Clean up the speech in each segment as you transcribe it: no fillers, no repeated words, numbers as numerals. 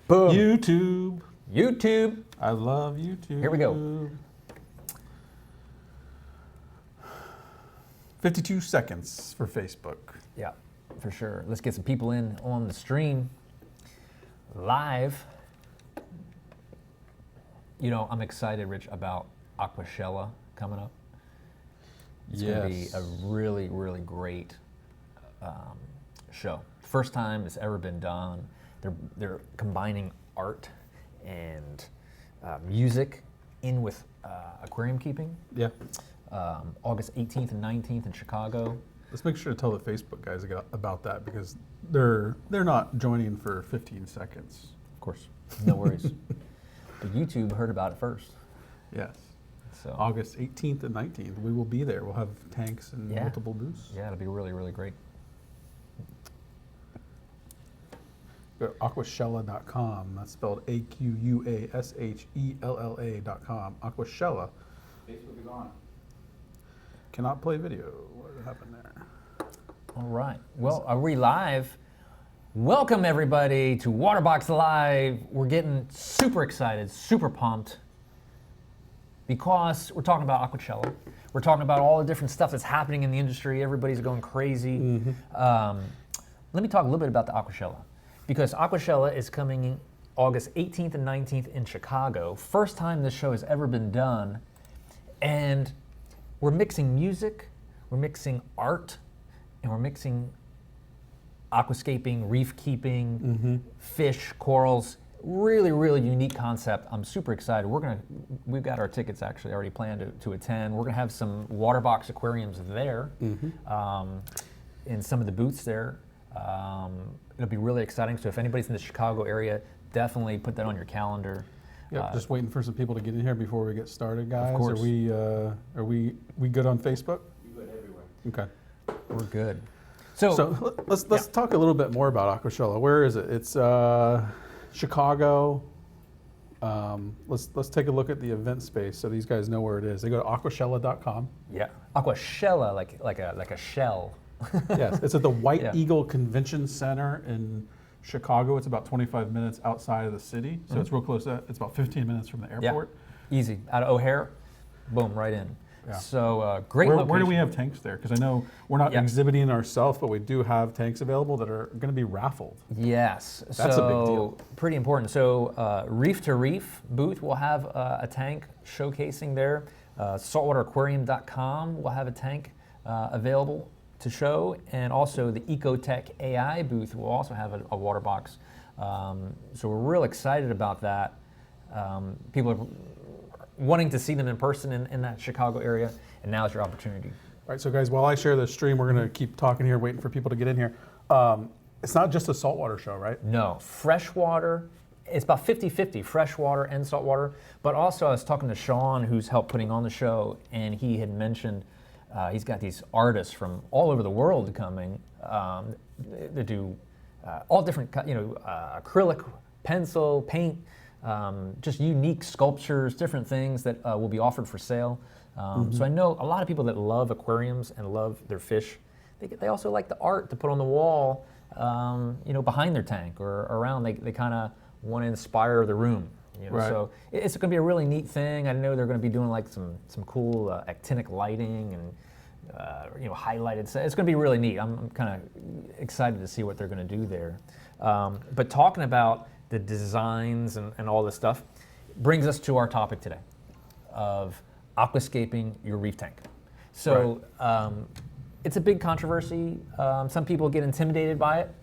Boom. YouTube. YouTube. I love YouTube. Here we go. 52 seconds for Facebook. Yeah, for sure. Let's get some people in on the stream live. You know, I'm excited, Rich, about Aquashella coming up. It's going to be a really, really great show. First time it's ever been done. They're combining art and music in with aquarium keeping. Yeah. August 18th and 19th in Chicago. Let's make sure to tell the Facebook guys about that because they're not joining for 15 seconds. Of course, no worries. But YouTube heard about it first. Yes. So August 18th and 19th, we will be there. We'll have tanks and multiple booths. Yeah, it'll be really, really great. Go to aquashella.com. That's spelled AQUASHELLA.com. Aquashella. Facebook is on. Cannot play video. What happened there? All right. Well, are we live? Welcome, everybody, to Waterbox Live. We're getting super excited, super pumped, because we're talking about Aquashella. We're talking about all the different stuff that's happening in the industry. Everybody's going crazy. Mm-hmm. Let me talk a little bit about the Aquashella, because Aquashella is coming in August 18th and 19th in Chicago. First time this show has ever been done. And we're mixing music, we're mixing art, and we're mixing aquascaping, reef keeping, fish, corals. Really, really unique concept. I'm super excited. We've got our tickets actually already planned to attend. We're gonna have some Waterbox aquariums there, in some of the booths there. It'll be really exciting. So if anybody's in the Chicago area, definitely put that on your calendar. Yep, just waiting for some people to get in here before we get started, guys. Of course. Are we good on Facebook? You good everywhere. Okay. We're good. So let's talk a little bit more about Aquashella. Where is it? It's Chicago. Let's take a look at the event space so these guys know where it is. They go to aquashella.com. yeah, Aquashella, like a shell. Yes, it's at the White Yeah. Eagle Convention Center in Chicago. It's about 25 minutes outside of the city, so it's real close. It's about 15 minutes from the airport. Easy. Out of O'Hare, boom, right in. Yeah. So great Where location. do we have tanks there? Because I know we're not exhibiting ourselves, but we do have tanks available that are going to be raffled. Yes. That's a big deal. Pretty important. So Reef to Reef booth will have a tank showcasing there. Saltwateraquarium.com will have a tank available to show, and also the Ecotech AI booth will also have a water box. So we're real excited about that. People are wanting to see them in person in that Chicago area, and now is your opportunity. All right, so guys, while I share the stream, we're going to keep talking here, waiting for people to get in here. It's not just a saltwater show, right? No, freshwater. It's about 50-50, freshwater and saltwater. But also, I was talking to Sean, who's helped putting on the show, and he had mentioned he's got these artists from all over the world coming that do all different, acrylic, pencil, paint, just unique sculptures, different things that will be offered for sale. So I know a lot of people that love aquariums and love their fish. They also like the art to put on the wall, behind their tank or around. They kind of want to inspire the room. Right. So it's going to be a really neat thing. I know they're going to be doing like some cool actinic lighting and highlighted. It's going to be really neat. I'm kind of excited to see what they're going to do there. But talking about the designs and all this stuff brings us to our topic today of aquascaping your reef tank. So it's a big controversy. Some people get intimidated by it.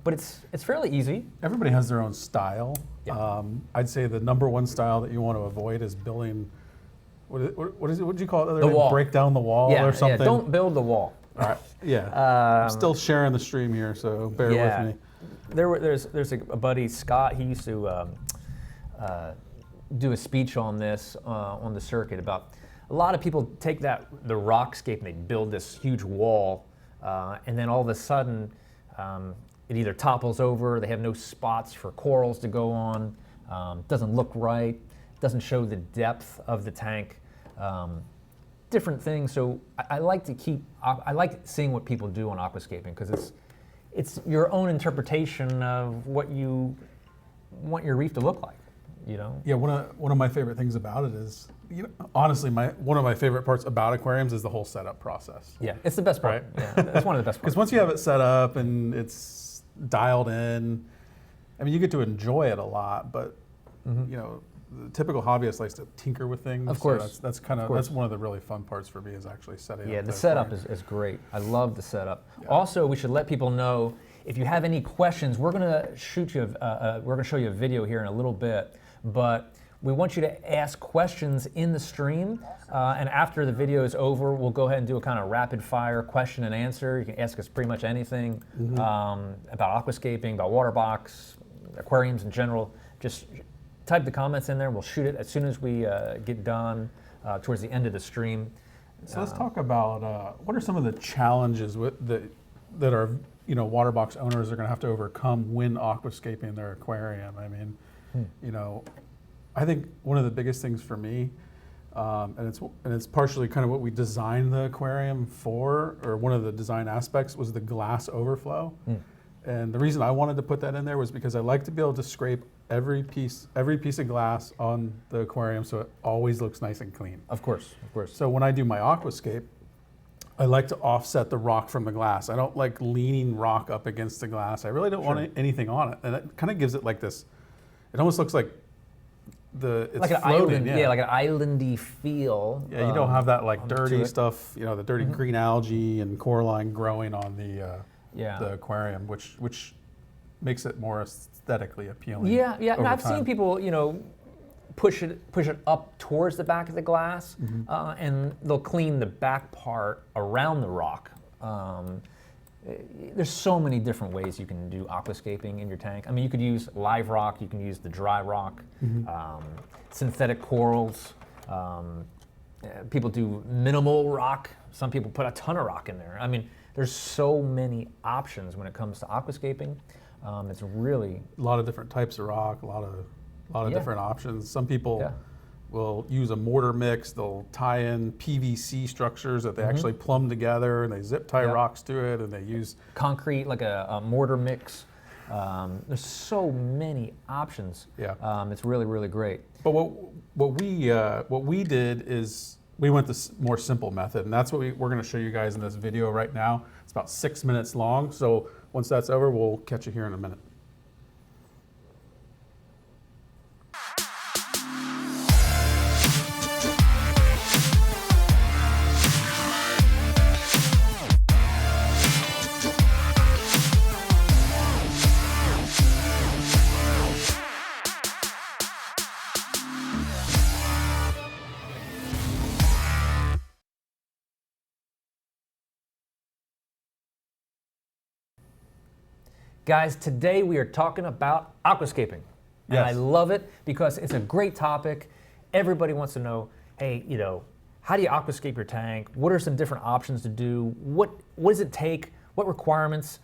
But it's fairly easy. Everybody has their own style. Yeah. I'd say the number one style that you want to avoid is building. What is it? What did you call it? The other The day? wall. Break down the wall or something. Yeah, don't build the wall. All right. Yeah. I'm still sharing the stream here, so bear with me. There's a buddy, Scott. He used to do a speech on this on the circuit about a lot of people take the rockscape and they build this huge wall, and then all of a sudden it either topples over, they have no spots for corals to go on, doesn't look right, doesn't show the depth of the tank, different things. So I like seeing what people do on aquascaping because it's your own interpretation of what you want your reef to look like, you know? Yeah, one of my favorite things about it is, honestly, one of my favorite parts about aquariums is the whole setup process. Yeah, it's the best part. Right. Yeah, it's one of the best parts. Because once you have it set up and it's dialed in, I mean, you get to enjoy it a lot. But the typical hobbyist likes to tinker with things. Of course. So that's one of the really fun parts for me is actually setting up. Yeah, the the setup aquarium. is great. I love the setup. Yeah. Also, we should let people know if you have any questions. We're gonna shoot you. We're gonna show you a video here in a little bit, but we want you to ask questions in the stream. And after the video is over, we'll go ahead and do a kind of rapid fire question and answer. You can ask us pretty much anything about aquascaping, about water box, aquariums in general. Just type the comments in there. We'll shoot it as soon as we get done towards the end of the stream. So let's talk about what are some of the challenges that our water box owners are going to have to overcome when aquascaping their aquarium. I mean, I think one of the biggest things for me, and it's partially kind of what we designed the aquarium for, or one of the design aspects was the glass overflow. And the reason I wanted to put that in there was because I like to be able to scrape every piece of glass on the aquarium so it always looks nice and clean. Of course, of course. So when I do my aquascape, I like to offset the rock from the glass. I don't like leaning rock up against the glass. I really don't want anything on it. And it kind of gives it like this, it almost looks like it's like an floating. island, like an islandy feel. Yeah, you don't have that like to dirty it. stuff, the dirty green algae and coraline growing on the aquarium, which makes it more aesthetically appealing. Yeah. And over I've time. seen people, push it up towards the back of the glass, and they'll clean the back part around the rock. There's so many different ways you can do aquascaping in your tank. I mean, you could use live rock, you can use the dry rock, synthetic corals. People do minimal rock. Some people put a ton of rock in there. I mean, there's so many options when it comes to aquascaping. It's really a lot of different types of rock, a lot of different options. Some people will use a mortar mix. They'll tie in PVC structures that they actually plumb together, and they zip tie rocks to it, and they use concrete like a mortar mix. There's so many options. Yeah. It's really, really great. But what we did is we went the more simple method, and that's what we're going to show you guys in this video right now. It's about 6 minutes long, so once that's over, we'll catch you here in a minute. Guys, today we are talking about aquascaping. And I Yes. love it because it's a great topic. Everybody wants to know, hey, how do you aquascape your tank? What are some different options to do? What does it take? What requirements?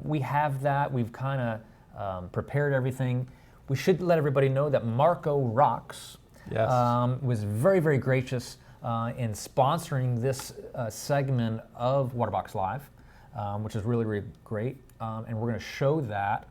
We have that. We've kind of prepared everything. We should let everybody know that Marco Rocks Yes. was very, very gracious in sponsoring this segment of Waterbox Live, which is really, really great. And we're going to show that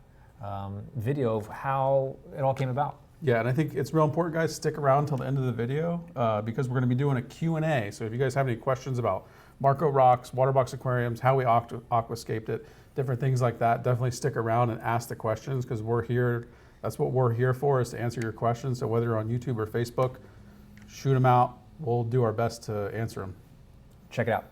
video of how it all came about. Yeah, and I think it's real important, guys, stick around until the end of the video because we're going to be doing a Q&A. So if you guys have any questions about Marco Rocks, Waterbox Aquariums, how we aquascaped it, different things like that, definitely stick around and ask the questions because we're here. That's what we're here for, is to answer your questions. So whether you're on YouTube or Facebook, shoot them out. We'll do our best to answer them. Check it out.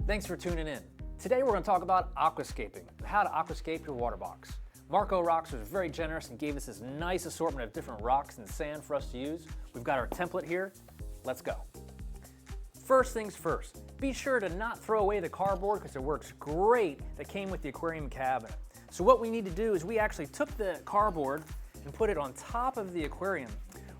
Thanks for tuning in. Today we're going to talk about aquascaping, how to aquascape your water box. Marco Rocks was very generous and gave us this nice assortment of different rocks and sand for us to use. We've got our template here. Let's go. First things first, be sure to not throw away the cardboard because it works great that came with the aquarium cabinet. So what we need to do is we actually took the cardboard and put it on top of the aquarium.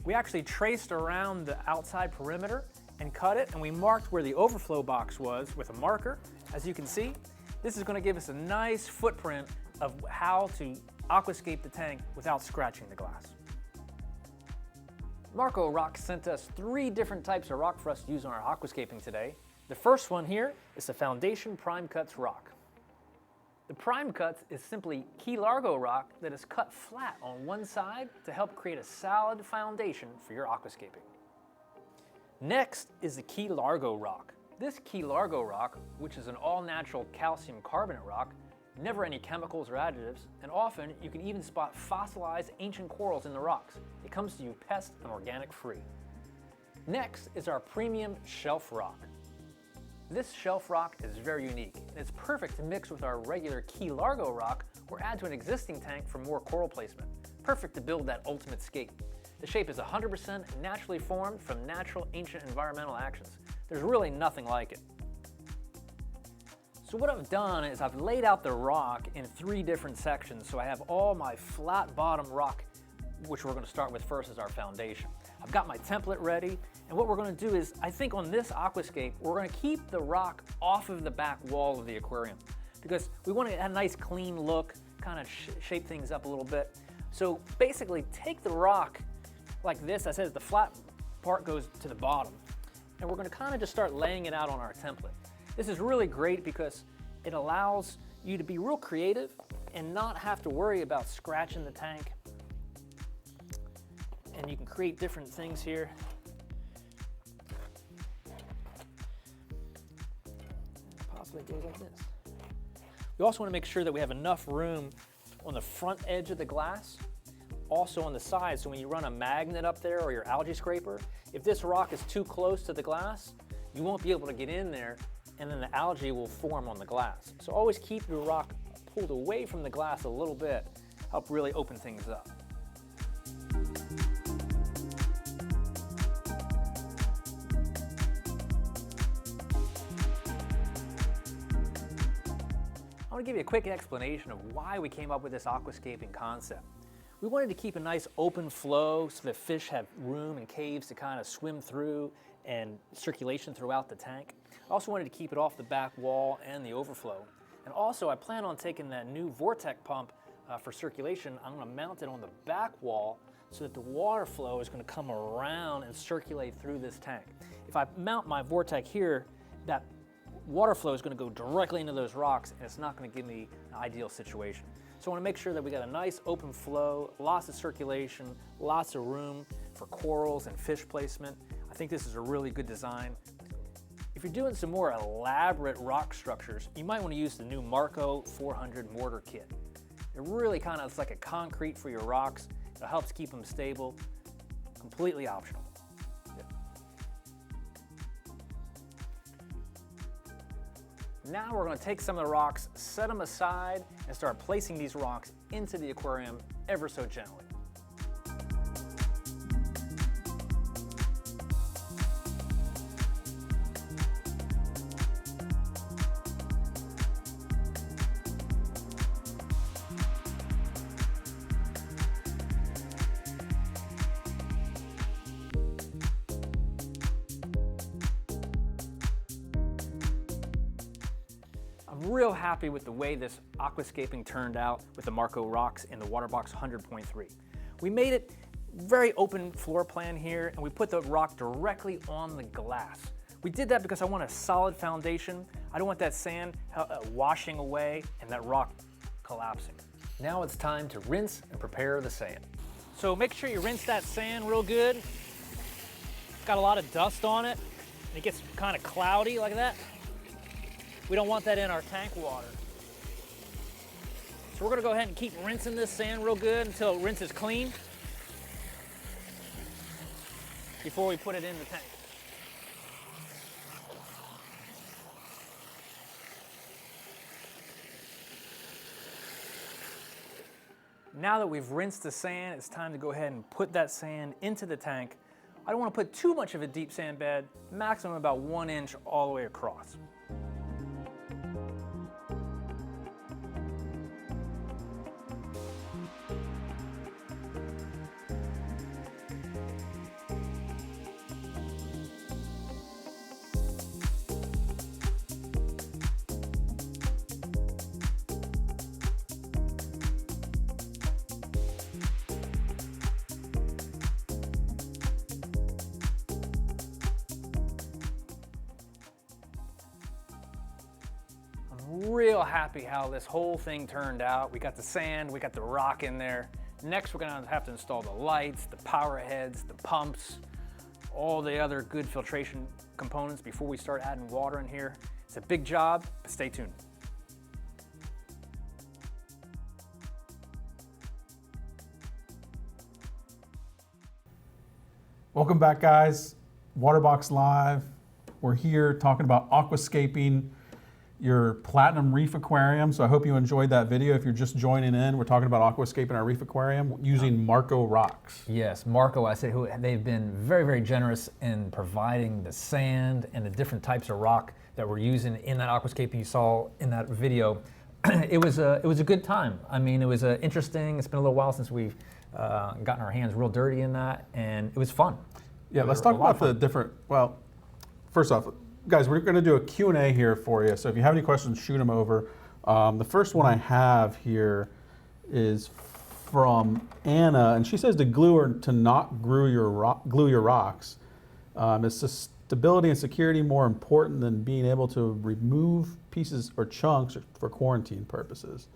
We actually traced around the outside perimeter and cut it, and we marked where the overflow box was with a marker. As you can see, this is going to give us a nice footprint of how to aquascape the tank without scratching the glass. Marco Rock sent us 3 different types of rock for us to use on our aquascaping today. The first one here is the Foundation Prime Cuts rock. The Prime Cuts is simply Key Largo rock that is cut flat on one side to help create a solid foundation for your aquascaping. Next is the Key Largo rock. This Key Largo rock, which is an all-natural calcium carbonate rock, never any chemicals or additives, and often you can even spot fossilized ancient corals in the rocks. It comes to you pest and organic free. Next is our premium shelf rock. This shelf rock is very unique, and it's perfect to mix with our regular Key Largo rock or add to an existing tank for more coral placement. Perfect to build that ultimate scape. The shape is 100% naturally formed from natural ancient environmental actions. There's really nothing like it. So what I've done is I've laid out the rock in 3 different sections. So I have all my flat bottom rock, which we're going to start with first as our foundation. I've got my template ready, and what we're going to do is, I think on this aquascape, we're going to keep the rock off of the back wall of the aquarium because we want to have a nice clean look, kind of shape things up a little bit. So basically take the rock like this. I said the flat part goes to the bottom, and we're going to kind of just start laying it out on our template. This is really great because it allows you to be real creative and not have to worry about scratching the tank. And you can create different things here. Possibly it goes like this. We also want to make sure that we have enough room on the front edge of the glass, also on the side, so when you run a magnet up there or your algae scraper, if this rock is too close to the glass, you won't be able to get in there, and then the algae will form on the glass. So always keep your rock pulled away from the glass a little bit, help really open things up. I want to give you a quick explanation of why we came up with this aquascaping concept. We wanted to keep a nice open flow so the fish have room and caves to kind of swim through and circulation throughout the tank. I also wanted to keep it off the back wall and the overflow. And also I plan on taking that new Vortec pump for circulation. I'm going to mount it on the back wall so that the water flow is going to come around and circulate through this tank. If I mount my Vortec here, that water flow is going to go directly into those rocks, and it's not going to give me an ideal situation. So I want to make sure that we got a nice open flow, lots of circulation, lots of room for corals and fish placement. I think this is a really good design. If you're doing some more elaborate rock structures, you might want to use the new Marco 400 mortar kit. It really kind of is like a concrete for your rocks. It helps keep them stable, completely optional. Now we're going to take some of the rocks, set them aside, and start placing these rocks into the aquarium ever so gently. I'm real happy with the way this aquascaping turned out with the Marco rocks in the Waterbox 100.3. We made it very open floor plan here, and we put the rock directly on the glass. We did that because I want a solid foundation. I don't want that sand washing away and that rock collapsing. Now it's time to rinse and prepare the sand. So make sure you rinse that sand real good. It's got a lot of dust on it, and it gets kind of cloudy like that. We don't want that in our tank water. So we're gonna go ahead and keep rinsing this sand real good until it rinses clean before we put it in the tank. Now that we've rinsed the sand, it's time to go ahead and put that sand into the tank. I don't want to put too much of a deep sand bed, maximum about 1 inch all the way across. real happy how this whole thing turned out. We got the sand, we got the rock in there. Next, we're gonna have to install the lights, the power heads, the pumps, all the other good filtration components before we start adding water in here. It's a big job, but stay tuned. Welcome back, guys. Waterbox Live. We're here talking about aquascaping your Platinum Reef Aquarium. So I hope you enjoyed that video. If you're just joining in, we're talking about aquascaping our reef aquarium using Marco rocks. Yes, Marco, I said, they've been very, very generous in providing the sand and the different types of rock that we're using in that aquascaping you saw in that video. It was a good time. I mean, it was interesting. It's been a little while since we've gotten our hands real dirty in that, and it was fun. Yeah, let's talk about the different, well, first off, guys, we're going to do a Q&A here for you. So if you have any questions, shoot them over. The first one I have here is from Anna, and she says to glue or to not glue your rocks. Is stability and security more important than being able to remove pieces or chunks for quarantine purposes?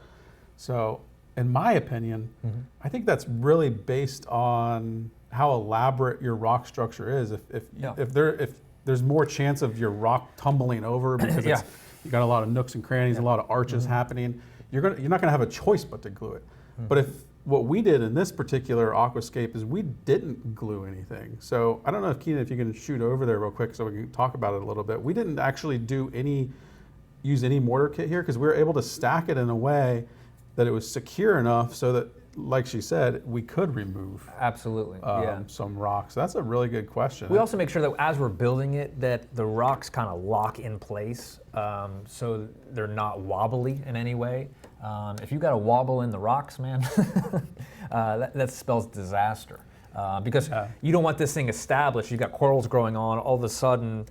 So, in my opinion, I think that's really based on how elaborate your rock structure is. If there's more chance of your rock tumbling over because Yeah. you got a lot of nooks and crannies, a lot of arches happening, you're not gonna have a choice but to glue it. But if what we did in this particular aquascape is we didn't glue anything. So I don't know if Keenan, if you can shoot over there real quick so we can talk about it a little bit. We didn't actually use any mortar kit here because we were able to stack it in a way that it was secure enough so that, like she said, we could remove Absolutely, some rocks. That's a really good question. We also make sure that as we're building it, that the rocks kind of lock in place, so they're not wobbly in any way. If you've got a wobble in the rocks, man, that spells disaster. Because you don't want this thing established. You've got corals growing on, all of a sudden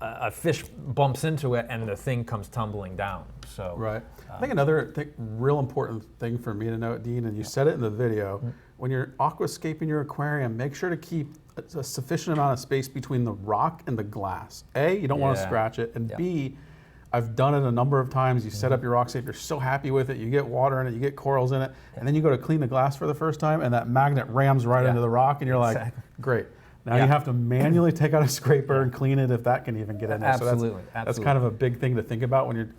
a fish bumps into it and the thing comes tumbling down. So Right. I think another real important thing for me to note, Dean, and you said it in the video, when you're aquascaping your aquarium, make sure to keep a sufficient amount of space between the rock and the glass. A, you don't want to scratch it, and B, I've done it a number of times. You set up your rock safe, you're so happy with it, you get water in it, you get corals in it, and then you go to clean the glass for the first time, and that magnet rams right into the rock, and you're like, great. Now you have to manually take out a scraper and clean it if that can even get in there. Absolutely, So that's kind of a big thing to think about when you're,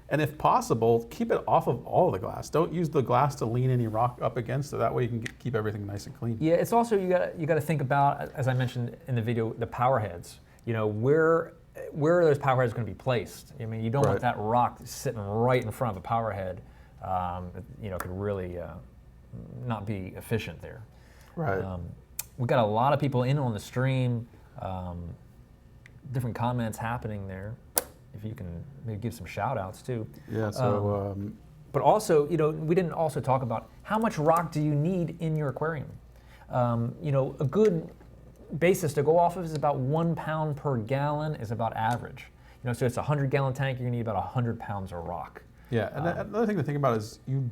and if possible, keep it off of all of the glass. Don't use the glass to lean any rock up against it. That way you can keep everything nice and clean. yeah, it's also you got to think about, as I mentioned in the video, the power heads. You know, where are those power heads going to be placed? I mean, you don't want that rock sitting right in front of a power head. You know, could really not be efficient there. Right. We've got a lot of people in on the stream, different comments happening there. If you can maybe give some shout outs too. Yeah, so. But also, you know, we didn't also talk about how much rock do you need in your aquarium. You know, a good basis to go off of is about 1 pound per gallon is about average. You know, so it's a 100-gallon tank, you're gonna need about 100 pounds of rock. Yeah, and another thing to think about is you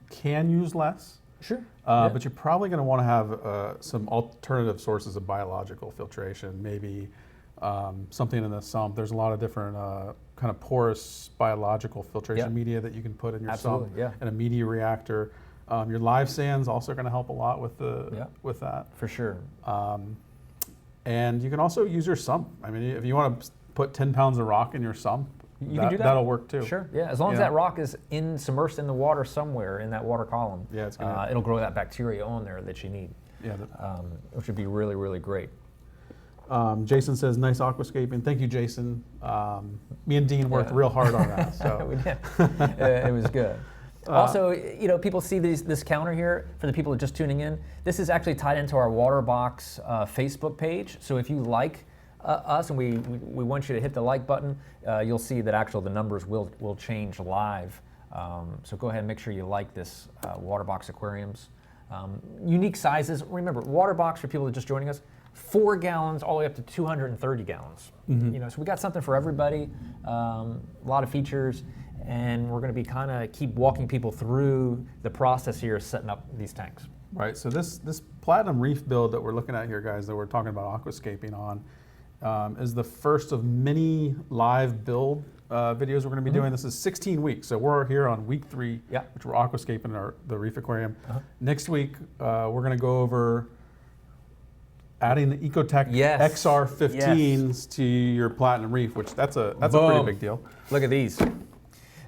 can use less. Sure. But you're probably going to want to have some alternative sources of biological filtration, maybe something in the sump. There's a lot of different kind of porous biological filtration media that you can put in your sump and a media reactor. Your live sand's also going to help a lot with with that. For sure. And you can also use your sump. I mean, if you want to put 10 pounds of rock in your sump, You can do that. That'll work too. Sure, yeah. As long as that rock is submersed in the water somewhere in that water column, it's gonna it'll grow that bacteria on there that you need. Yeah. Which would be really, really great. Jason says, nice aquascaping. Thank you, Jason. Me and Dean worked real hard on that. So We did. It was good. Also, you know, people see this counter here. For the people just tuning in, this is actually tied into our Waterbox Facebook page. So if you like us and we want you to hit the like button, you'll see that the numbers will change live. So go ahead and make sure you like this Waterbox aquariums. Unique sizes. Remember, Waterbox, for people that are just joining us, 4 gallons all the way up to 230 gallons. You know, so we got something for everybody. A lot of features, and we're going to be kind of keep walking people through the process here, setting up these tanks. Right. So this Platinum Reef build that we're looking at here, guys, that we're talking about aquascaping on, is the first of many live build videos we're going to be doing. This is 16 weeks, so we're here on week 3, Yeah. which we're aquascaping the Reef Aquarium. Next week, we're going to go over adding the Ecotech Yes. XR15s to your Platinum Reef, which that's a pretty Boom. big deal. Look at these.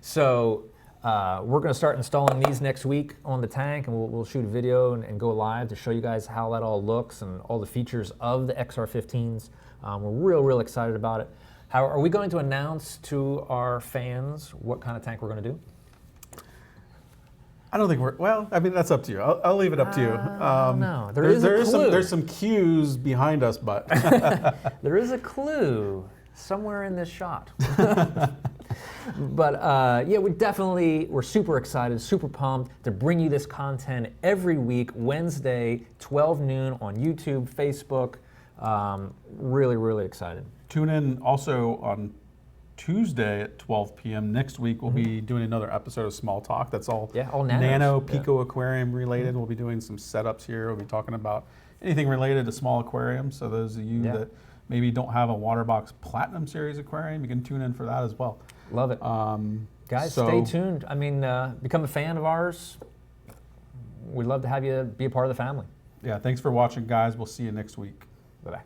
So we're going to start installing these next week on the tank, and we'll shoot a video and go live to show you guys how that all looks and all the features of the XR15s. We're real excited about it. How are we going to announce to our fans what kind of tank we're going to do? I don't think I mean, that's up to you. I'll leave it up to you. No, there is a clue. There's some cues behind us, but There is a clue somewhere in this shot. But yeah, we're super excited, super pumped to bring you this content every week, Wednesday, 12 noon on YouTube, Facebook. Really excited. tune in also on Tuesday at 12 p.m. Next week, we'll be doing another episode of Small Talk. That's all, all nanos. nano Pico Aquarium related. We'll be doing some setups here. We'll be talking about anything related to small aquariums. So those of you that maybe don't have a Waterbox Platinum Series aquarium, you can tune in for that as well. Love it. Guys, stay tuned. I mean, become a fan of ours. We'd love to have you be a part of the family. Yeah, thanks for watching, guys. We'll see you next week. Bye-bye.